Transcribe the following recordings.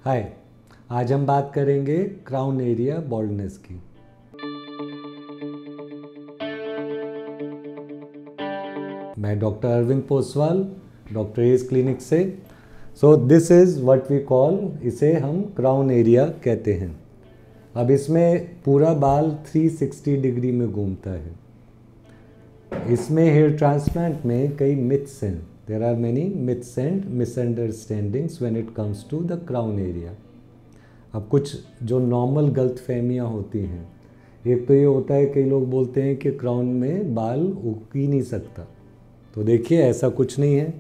हाय, आज हम बात करेंगे क्राउन एरिया बॉल्डनेस की। मैं doctor Arvind Poswal, doctor age clinic से। So this is what we call, इसे हम क्राउन एरिया कहते हैं। अब इसमें पूरा बाल 360 डिग्री में घूमता है। इसमें हेयर ट्रांसप्लांट में कई मिथ्स हैं। There are many myths and misunderstandings when it comes to the crown area. अब कुछ जो नॉर्मल गलतफहमियां होती हैं, एक तो ये होता है कई लोग बोलते हैं कि क्राउन में बाल उग ही नहीं सकता। तो देखिए, ऐसा कुछ नहीं है।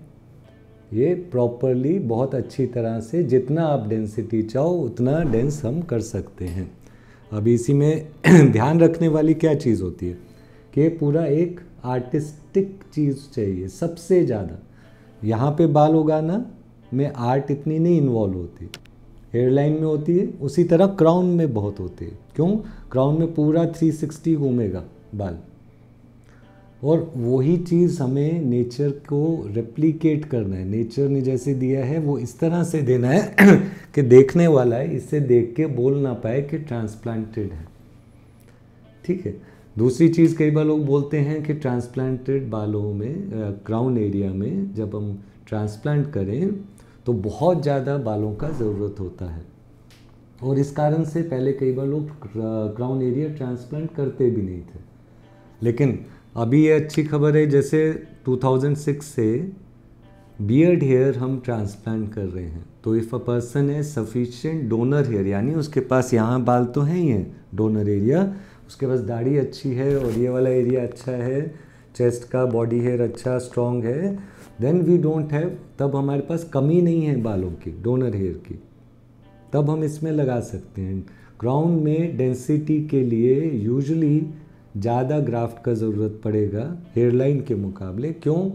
ये प्रॉपरली बहुत अच्छी तरह से जितना आप डेंसिटी चाहो उतना डेंस हम कर सकते हैं। अब इसी में ध्यान रखने वाली क्या चीज़ होती है कि पूरा एक आर्टिस्टिक चीज़ चाहिए सबसे ज़्यादा। यहाँ पे बाल उगाना में आर्ट इतनी नहीं इन्वॉल्व होती, हेयरलाइन में होती है, उसी तरह क्राउन में बहुत होती है। क्यों? क्राउन में पूरा 360 घूमेगा बाल, और वही चीज़ हमें नेचर को रेप्लिकेट करना है। नेचर ने जैसे दिया है वो इस तरह से देना है कि देखने वाला है इससे देख के बोल ना पाए कि ट्रांसप्लांटेड है। ठीक है। दूसरी चीज़, कई बार लोग बोलते हैं कि ट्रांसप्लांटेड बालों में, क्राउन एरिया में जब हम ट्रांसप्लांट करें तो बहुत ज़्यादा बालों का ज़रूरत होता है, और इस कारण से पहले कई बार लोग क्राउन एरिया ट्रांसप्लांट करते भी नहीं थे। लेकिन अभी ये अच्छी खबर है, जैसे 2006 से बियर्ड हेयर हम ट्रांसप्लांट कर रहे हैं। तो इफ़ अ पर्सन है सफिशिएंट डोनर हेयर, यानी उसके पास यहाँ बाल तो हैं ही हैं, डोनर एरिया, उसके पास दाढ़ी अच्छी है और ये वाला एरिया अच्छा है, चेस्ट का बॉडी हेयर अच्छा स्ट्रॉन्ग है, देन वी डोंट हैव, तब हमारे पास कमी नहीं है बालों की, डोनर हेयर की, तब हम इसमें लगा सकते हैं। क्राउन में डेंसिटी के लिए यूजुअली ज़्यादा ग्राफ्ट का ज़रूरत पड़ेगा हेयरलाइन के मुकाबले। क्यों?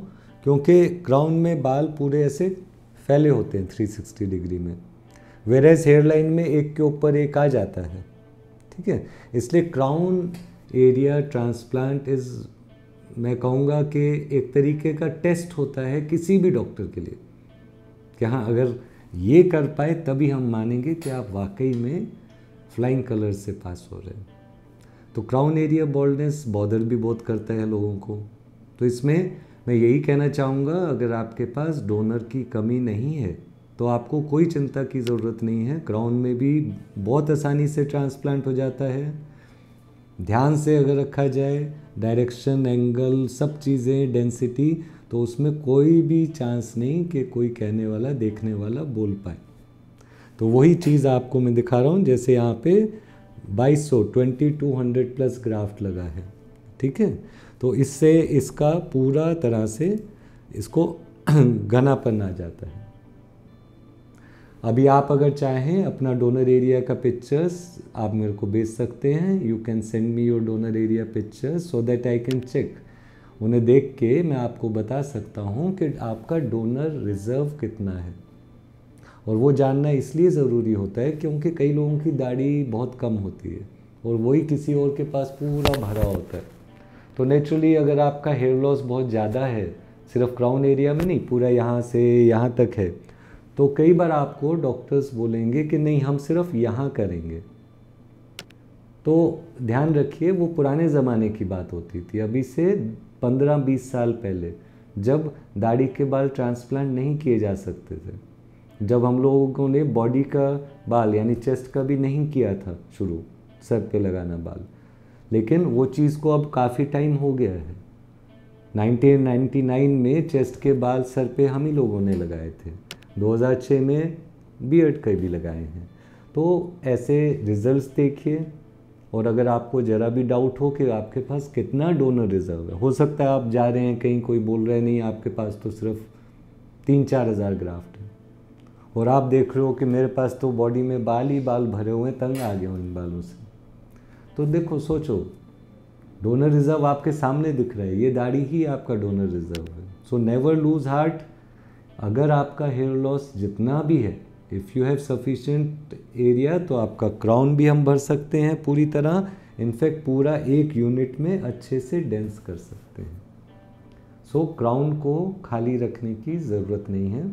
क्योंकि क्राउन में बाल पूरे ऐसे फैले होते हैं 360 डिग्री में, वेरेज हेयरलाइन में एक के ऊपर एक आ जाता है। ठीक है, इसलिए क्राउन एरिया ट्रांसप्लांट इज़, मैं कहूँगा कि एक तरीके का टेस्ट होता है किसी भी डॉक्टर के लिए कि हाँ, अगर ये कर पाए तभी हम मानेंगे कि आप वाकई में फ्लाइंग कलर से पास हो रहे हैं। तो क्राउन एरिया बॉल्डनेस बॉदर भी बहुत करता है लोगों को। तो इसमें मैं यही कहना चाहूँगा, अगर आपके पास डोनर की कमी नहीं है तो आपको कोई चिंता की ज़रूरत नहीं है। क्राउन में भी बहुत आसानी से ट्रांसप्लांट हो जाता है। ध्यान से अगर रखा जाए, डायरेक्शन, एंगल, सब चीज़ें, डेंसिटी, तो उसमें कोई भी चांस नहीं कि कोई कहने वाला, देखने वाला बोल पाए। तो वही चीज़ आपको मैं दिखा रहा हूँ। जैसे यहाँ पे 2200 प्लस ग्राफ्ट लगा है। ठीक है, तो इससे इसका पूरा तरह से इसको घनापन आ जाता है। अभी आप अगर चाहें अपना डोनर एरिया का पिक्चर्स आप मेरे को भेज सकते हैं। You can send me your donor area pictures so that I can check. उन्हें देख के मैं आपको बता सकता हूँ कि आपका डोनर रिजर्व कितना है। और वो जानना इसलिए ज़रूरी होता है क्योंकि कई लोगों की दाढ़ी बहुत कम होती है और वही किसी और के पास पूरा भरा होता है। तो नेचुरली अगर आपका हेयर लॉस बहुत ज़्यादा है, सिर्फ क्राउन एरिया में नहीं, पूरा यहाँ से यहाँ तक है, तो कई बार आपको डॉक्टर्स बोलेंगे कि नहीं, हम सिर्फ यहाँ करेंगे। तो ध्यान रखिए, वो पुराने ज़माने की बात होती थी। अभी से 15-20 साल पहले, जब दाढ़ी के बाल ट्रांसप्लांट नहीं किए जा सकते थे, जब हम लोगों ने बॉडी का बाल यानी चेस्ट का भी नहीं किया था शुरू, सर पे लगाना बाल, लेकिन वो चीज़ को अब काफ़ी टाइम हो गया है। 1999 में चेस्ट के बाल सर पे हम ही लोगों ने लगाए थे, 2006 में बियर्ड के भी लगाए हैं। तो ऐसे रिजल्ट्स देखिए, और अगर आपको ज़रा भी डाउट हो कि आपके पास कितना डोनर रिजर्व है, हो सकता है आप जा रहे हैं कहीं, कोई बोल रहे नहीं आपके पास तो सिर्फ 3-4 हज़ार ग्राफ्ट है, और आप देख रहे हो कि मेरे पास तो बॉडी में बाल ही बाल भरे हुए हैं, तंग आ गए इन बालों से। तो देखो, सोचो, डोनर रिजर्व आपके सामने दिख रहा है, ये दाढ़ी ही आपका डोनर रिजर्व है। So never lose heart. अगर आपका हेयर लॉस जितना भी है, if you have sufficient area, तो आपका क्राउन भी हम भर सकते हैं पूरी तरह, इनफैक्ट पूरा एक यूनिट में अच्छे से डेंस कर सकते हैं। सो क्राउन को खाली रखने की ज़रूरत नहीं है।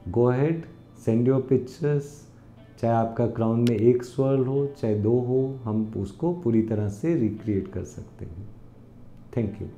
Go ahead, send your pictures, चाहे आपका क्राउन में एक स्वर्ल हो चाहे दो हो, हम उसको पूरी तरह से रिक्रिएट कर सकते हैं। Thank you.